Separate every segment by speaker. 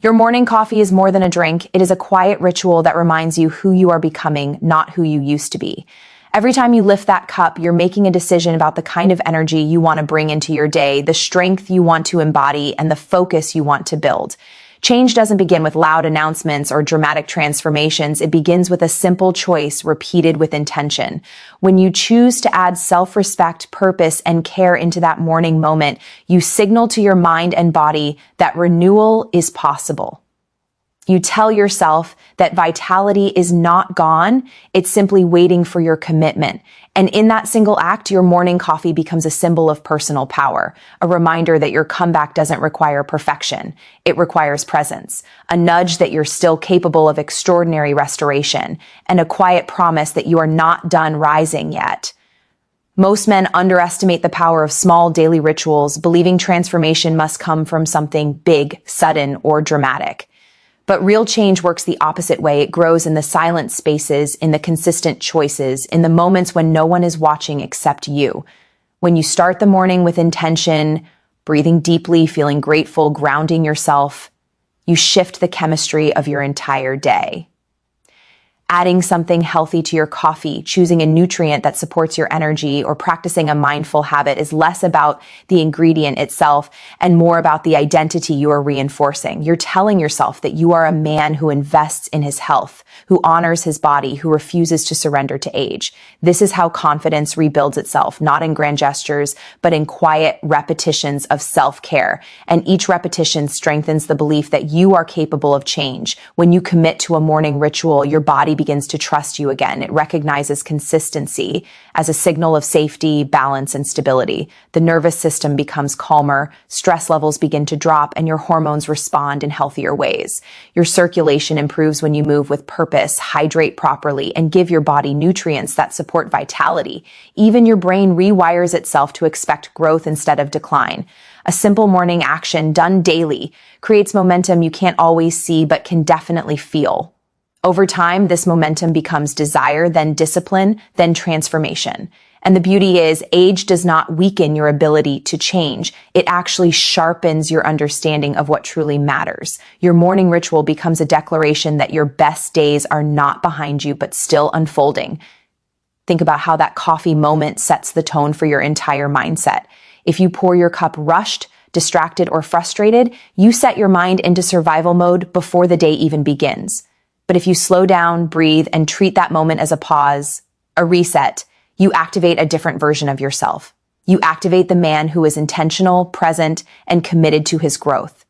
Speaker 1: Your morning coffee is more than a drink. It is a quiet ritual that reminds you who you are becoming, not who you used to be. Every time you lift that cup, you're making a decision about the kind of energy you want to bring into your day, the strength you want to embody, and the focus you want to build. Change doesn't begin with loud announcements or dramatic transformations. It begins with a simple choice repeated with intention. When you choose to add self-respect, purpose, and care into that morning moment, you signal to your mind and body that renewal is possible. You tell yourself that vitality is not gone, it's simply waiting for your commitment. And in that single act, your morning coffee becomes a symbol of personal power, a reminder that your comeback doesn't require perfection. It requires presence, a nudge that you're still capable of extraordinary restoration, and a quiet promise that you are not done rising yet. Most men underestimate the power of small daily rituals, believing transformation must come from something big, sudden, or dramatic. But real change works the opposite way. It grows in the silent spaces, in the consistent choices, in the moments when no one is watching except you. When you start the morning with intention, breathing deeply, feeling grateful, grounding yourself, you shift the chemistry of your entire day. Adding something healthy to your coffee, choosing a nutrient that supports your energy, or practicing a mindful habit is less about the ingredient itself and more about the identity you are reinforcing. You're telling yourself that you are a man who invests in his health, who honors his body, who refuses to surrender to age. This is how confidence rebuilds itself, not in grand gestures, but in quiet repetitions of self-care. And each repetition strengthens the belief that you are capable of change. When you commit to a morning ritual, your body begins to trust you again. It recognizes consistency as a signal of safety, balance, and stability. The nervous system becomes calmer, stress levels begin to drop, and your hormones respond in healthier ways. Your circulation improves when you move with purpose, hydrate properly, and give your body nutrients that support vitality. Even your brain rewires itself to expect growth instead of decline. A simple morning action done daily creates momentum you can't always see but can definitely feel. Over time, this momentum becomes desire, then discipline, then transformation. And the beauty is, age does not weaken your ability to change. It actually sharpens your understanding of what truly matters. Your morning ritual becomes a declaration that your best days are not behind you, but still unfolding. Think about how that coffee moment sets the tone for your entire mindset. If you pour your cup rushed, distracted, or frustrated, you set your mind into survival mode before the day even begins. But if you slow down, breathe, and treat that moment as a pause, a reset, you activate a different version of yourself. You activate the man who is intentional, present, and committed to his growth.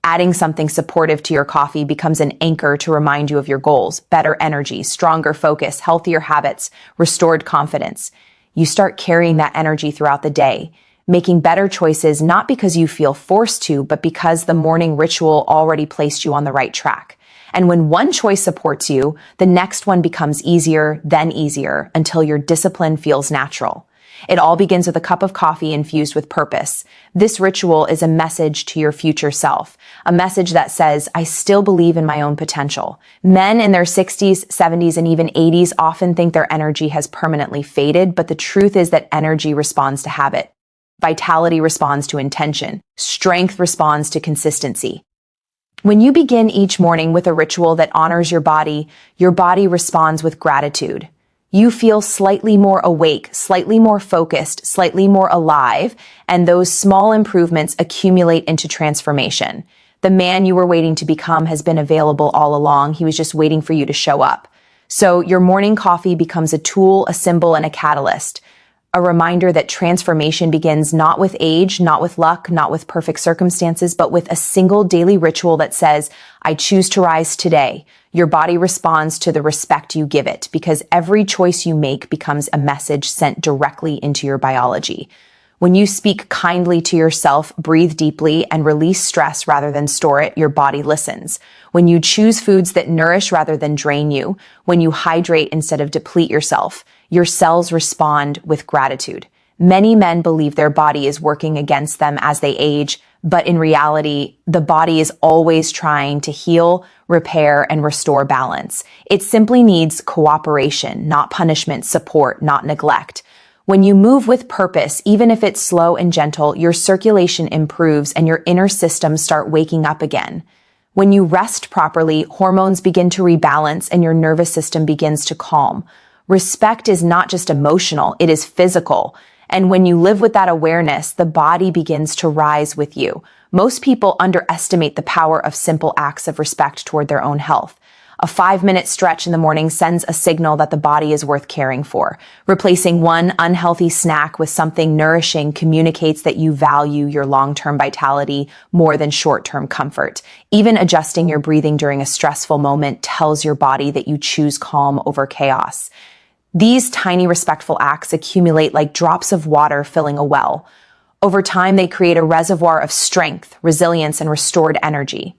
Speaker 1: Adding something supportive to your coffee becomes an anchor to remind you of your goals: better energy, stronger focus, healthier habits, restored confidence. You start carrying that energy throughout the day, making better choices not because you feel forced to, but because the morning ritual already placed you on the right track. And when one choice supports you, the next one becomes easier, then easier, until your discipline feels natural. It all begins with a cup of coffee infused with purpose. This ritual is a message to your future self, a message that says, I still believe in my own potential. Men in their 60s, 70s, and even 80s often think their energy has permanently faded, but the truth is that energy responds to habit. Vitality responds to intention. Strength responds to consistency. When you begin each morning with a ritual that honors your body responds with gratitude. You feel slightly more awake, slightly more focused, slightly more alive, and those small improvements accumulate into transformation. The man you were waiting to become has been available all along. He was just waiting for you to show up. So your morning coffee becomes a tool, a symbol, and a catalyst. A reminder that transformation begins not with age, not with luck, not with perfect circumstances, but with a single daily ritual that says, I choose to rise today. Your body responds to the respect you give it, because every choice you make becomes a message sent directly into your biology. When you speak kindly to yourself, breathe deeply, and release stress rather than store it, your body listens. When you choose foods that nourish rather than drain you, when you hydrate instead of deplete yourself, your cells respond with gratitude. Many men believe their body is working against them as they age, but in reality, the body is always trying to heal, repair, and restore balance. It simply needs cooperation, not punishment, support, not neglect. When you move with purpose, even if it's slow and gentle, your circulation improves and your inner systems start waking up again. When you rest properly, hormones begin to rebalance and your nervous system begins to calm. Respect is not just emotional, it is physical. And when you live with that awareness, the body begins to rise with you. Most people underestimate the power of simple acts of respect toward their own health. A 5-minute stretch in the morning sends a signal that the body is worth caring for. Replacing one unhealthy snack with something nourishing communicates that you value your long-term vitality more than short-term comfort. Even adjusting your breathing during a stressful moment tells your body that you choose calm over chaos. These tiny respectful acts accumulate like drops of water filling a well. Over time, they create a reservoir of strength, resilience, and restored energy.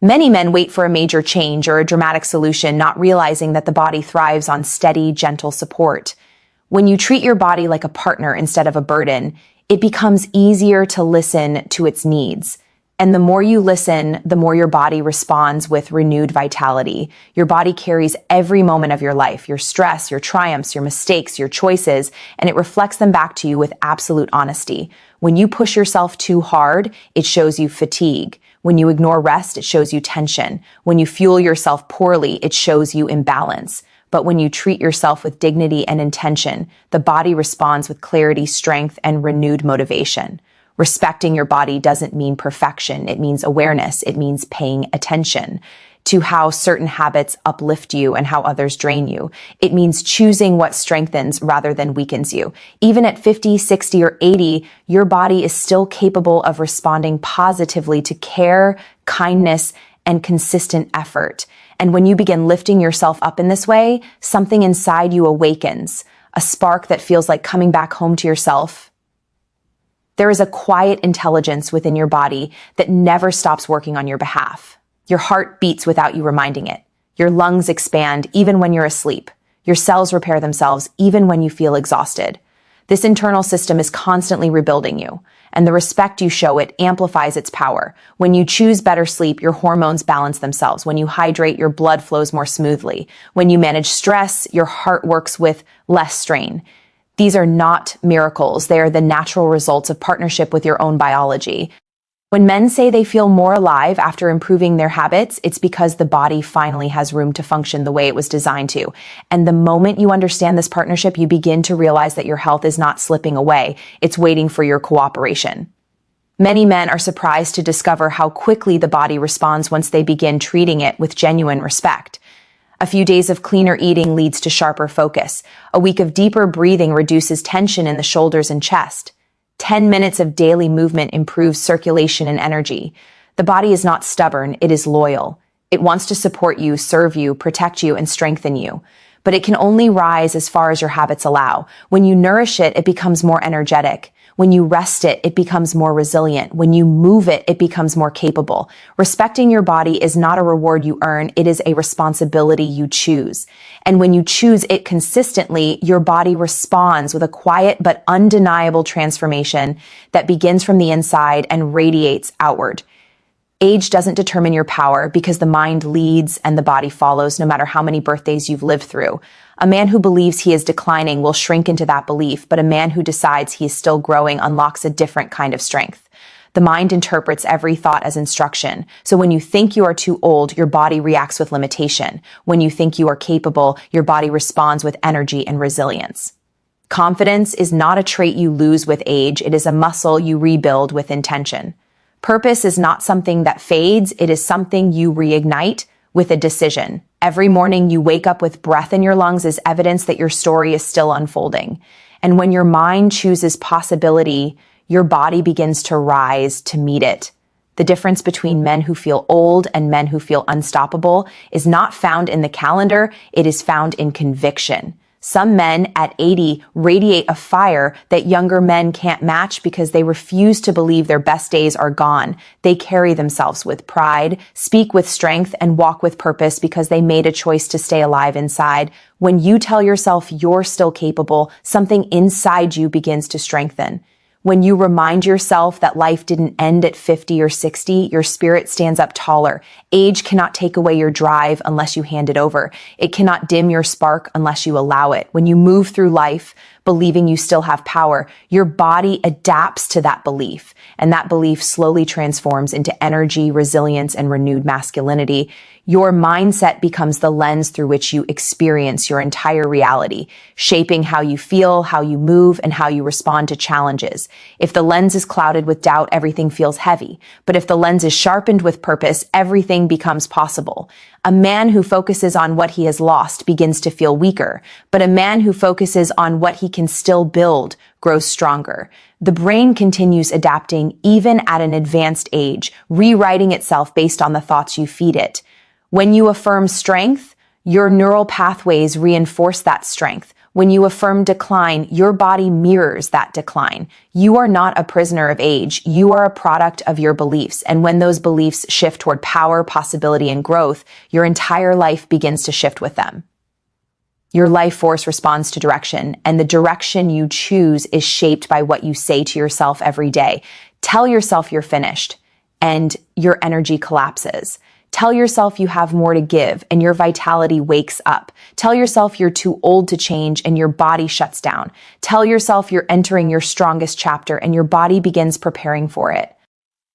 Speaker 1: Many men wait for a major change or a dramatic solution, not realizing that the body thrives on steady, gentle support. When you treat your body like a partner instead of a burden, it becomes easier to listen to its needs. And the more you listen, the more your body responds with renewed vitality. Your body carries every moment of your life, your stress, your triumphs, your mistakes, your choices, and it reflects them back to you with absolute honesty. When you push yourself too hard, it shows you fatigue. When you ignore rest, it shows you tension. When you fuel yourself poorly, it shows you imbalance. But when you treat yourself with dignity and intention, the body responds with clarity, strength, and renewed motivation. Respecting your body doesn't mean perfection. It means awareness. It means paying attention to how certain habits uplift you and how others drain you. It means choosing what strengthens rather than weakens you. Even at 50, 60, or 80, your body is still capable of responding positively to care, kindness, and consistent effort. And when you begin lifting yourself up in this way, something inside you awakens, a spark that feels like coming back home to yourself. There is a quiet intelligence within your body that never stops working on your behalf. Your heart beats without you reminding it. Your lungs expand even when you're asleep. Your cells repair themselves even when you feel exhausted. This internal system is constantly rebuilding you, and the respect you show it amplifies its power. When you choose better sleep, your hormones balance themselves. When you hydrate, your blood flows more smoothly. When you manage stress, your heart works with less strain. These are not miracles. They are the natural results of partnership with your own biology. When men say they feel more alive after improving their habits, it's because the body finally has room to function the way it was designed to. And the moment you understand this partnership, you begin to realize that your health is not slipping away. It's waiting for your cooperation. Many men are surprised to discover how quickly the body responds once they begin treating it with genuine respect. A few days of cleaner eating leads to sharper focus. A week of deeper breathing reduces tension in the shoulders and chest. 10 minutes of daily movement improves circulation and energy. The body is not stubborn, it is loyal. It wants to support you, serve you, protect you, and strengthen you. But it can only rise as far as your habits allow. When you nourish it, it becomes more energetic. When you rest it, it becomes more resilient. When you move it, it becomes more capable. Respecting your body is not a reward you earn, it is a responsibility you choose. And when you choose it consistently, your body responds with a quiet but undeniable transformation that begins from the inside and radiates outward. Age doesn't determine your power because the mind leads and the body follows no matter how many birthdays you've lived through. A man who believes he is declining will shrink into that belief, but a man who decides he is still growing unlocks a different kind of strength. The mind interprets every thought as instruction. So when you think you are too old, your body reacts with limitation. When you think you are capable, your body responds with energy and resilience. Confidence is not a trait you lose with age. It is a muscle you rebuild with intention. Purpose is not something that fades. It is something you reignite with a decision. Every morning you wake up with breath in your lungs is evidence that your story is still unfolding. And when your mind chooses possibility, your body begins to rise to meet it. The difference between men who feel old and men who feel unstoppable is not found in the calendar, it is found in conviction. Some men at 80 radiate a fire that younger men can't match because they refuse to believe their best days are gone. They carry themselves with pride, speak with strength, and walk with purpose because they made a choice to stay alive inside. When you tell yourself you're still capable, something inside you begins to strengthen. When you remind yourself that life didn't end at 50 or 60, your spirit stands up taller. Age cannot take away your drive unless you hand it over. It cannot dim your spark unless you allow it. When you move through life, believing you still have power, your body adapts to that belief, and that belief slowly transforms into energy, resilience, and renewed masculinity. Your mindset becomes the lens through which you experience your entire reality, shaping how you feel, how you move, and how you respond to challenges. If the lens is clouded with doubt, everything feels heavy. But if the lens is sharpened with purpose, everything becomes possible. A man who focuses on what he has lost begins to feel weaker, but a man who focuses on what he can still build grows stronger. The brain continues adapting even at an advanced age, rewriting itself based on the thoughts you feed it. When you affirm strength, your neural pathways reinforce that strength. When you affirm decline, your body mirrors that decline. You are not a prisoner of age. You are a product of your beliefs. And when those beliefs shift toward power, possibility, and growth, your entire life begins to shift with them. Your life force responds to direction, and the direction you choose is shaped by what you say to yourself every day. Tell yourself you're finished, and your energy collapses. Tell yourself you have more to give, and your vitality wakes up. Tell yourself you're too old to change, and your body shuts down. Tell yourself you're entering your strongest chapter, and your body begins preparing for it.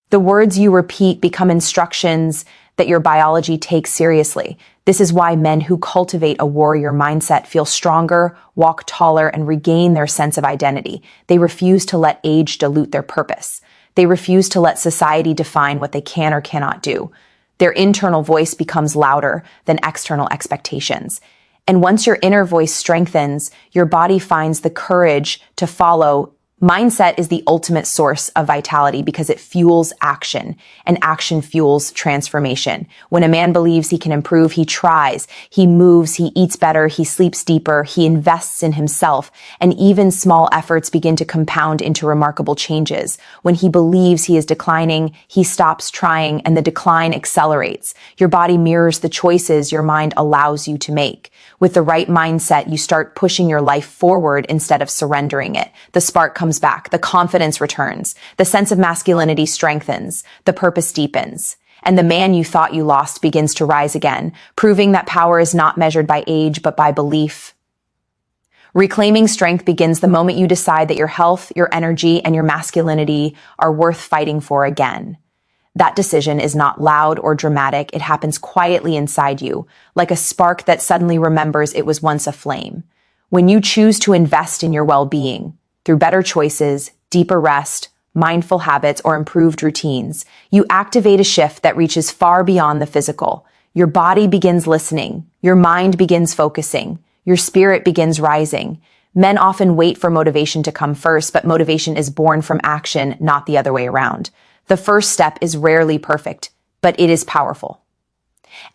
Speaker 1: The words you repeat become instructions that your biology takes seriously. This is why men who cultivate a warrior mindset feel stronger, walk taller, and regain their sense of identity. They refuse to let age dilute their purpose. They refuse to let society define what they can or cannot do. Their internal voice becomes louder than external expectations. And once your inner voice strengthens, your body finds the courage to follow. Mindset is the ultimate source of vitality because it fuels action, and action fuels transformation. When a man believes he can improve, he tries, he moves, he eats better, he sleeps deeper, he invests in himself, and even small efforts begin to compound into remarkable changes. When he believes he is declining, he stops trying, and the decline accelerates. Your body mirrors the choices your mind allows you to make. With the right mindset, you start pushing your life forward instead of surrendering it. The spark comes back, the confidence returns, the sense of masculinity strengthens, the purpose deepens, and the man you thought you lost begins to rise again, proving that power is not measured by age but by belief. Reclaiming strength begins the moment you decide that your health, your energy, and your masculinity are worth fighting for again. That decision is not loud or dramatic. It happens quietly inside you, like a spark that suddenly remembers it was once a flame. When you choose to invest in your well-being, through better choices, deeper rest, mindful habits, or improved routines, you activate a shift that reaches far beyond the physical. Your body begins listening, your mind begins focusing, your spirit begins rising. Men often wait for motivation to come first, but motivation is born from action, not the other way around. The first step is rarely perfect, but it is powerful.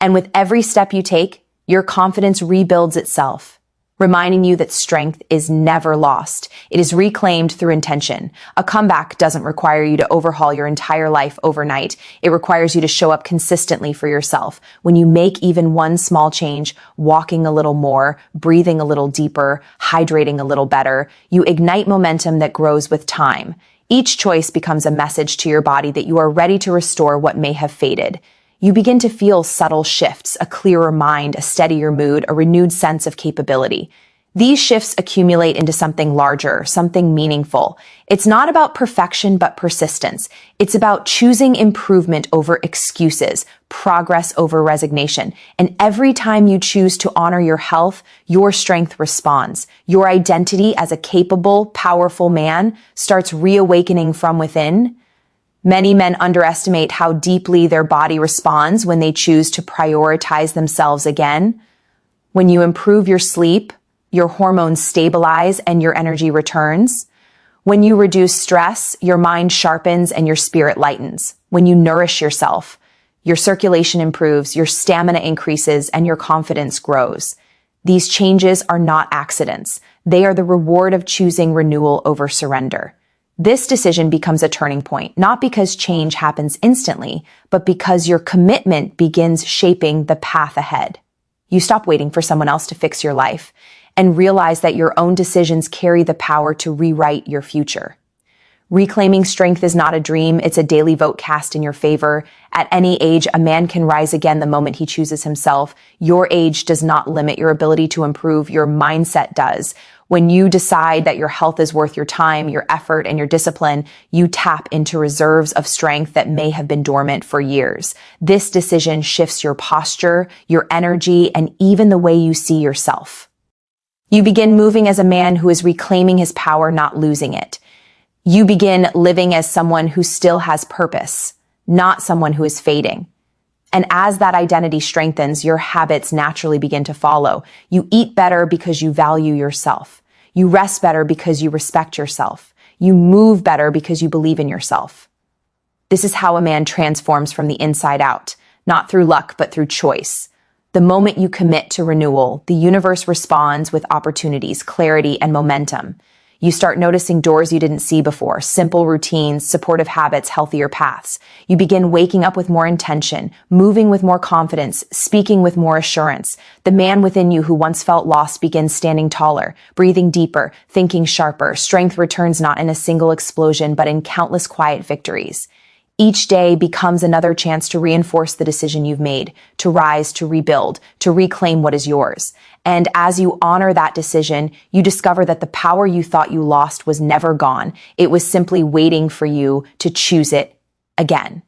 Speaker 1: And with every step you take, your confidence rebuilds itself, reminding you that strength is never lost. It is reclaimed through intention. A comeback doesn't require you to overhaul your entire life overnight. It requires you to show up consistently for yourself. When you make even one small change, walking a little more, breathing a little deeper, hydrating a little better, you ignite momentum that grows with time. Each choice becomes a message to your body that you are ready to restore what may have faded. You begin to feel subtle shifts, a clearer mind, a steadier mood, a renewed sense of capability. These shifts accumulate into something larger, something meaningful. It's not about perfection, but persistence. It's about choosing improvement over excuses, progress over resignation. And every time you choose to honor your health, your strength responds. Your identity as a capable, powerful man starts reawakening from within. Many men underestimate how deeply their body responds when they choose to prioritize themselves again. When you improve your sleep, your hormones stabilize and your energy returns. When you reduce stress, your mind sharpens and your spirit lightens. When you nourish yourself, your circulation improves, your stamina increases, and your confidence grows. These changes are not accidents. They are the reward of choosing renewal over surrender. This decision becomes a turning point, not because change happens instantly, but because your commitment begins shaping the path ahead. You stop waiting for someone else to fix your life and realize that your own decisions carry the power to rewrite your future. Reclaiming strength is not a dream, it's a daily vote cast in your favor. At any age, a man can rise again the moment he chooses himself. Your age does not limit your ability to improve, your mindset does. When you decide that your health is worth your time, your effort, and your discipline, you tap into reserves of strength that may have been dormant for years. This decision shifts your posture, your energy, and even the way you see yourself. You begin moving as a man who is reclaiming his power, not losing it. You begin living as someone who still has purpose, not someone who is fading. And as that identity strengthens, your habits naturally begin to follow. You eat better because you value yourself. You rest better because you respect yourself. You move better because you believe in yourself. This is how a man transforms from the inside out, not through luck, but through choice. The moment you commit to renewal, the universe responds with opportunities, clarity, and momentum. You start noticing doors you didn't see before, simple routines, supportive habits, healthier paths. You begin waking up with more intention, moving with more confidence, speaking with more assurance. The man within you who once felt lost begins standing taller, breathing deeper, thinking sharper. Strength returns not in a single explosion, but in countless quiet victories. Each day becomes another chance to reinforce the decision you've made, to rise, to rebuild, to reclaim what is yours. And as you honor that decision, you discover that the power you thought you lost was never gone. It was simply waiting for you to choose it again.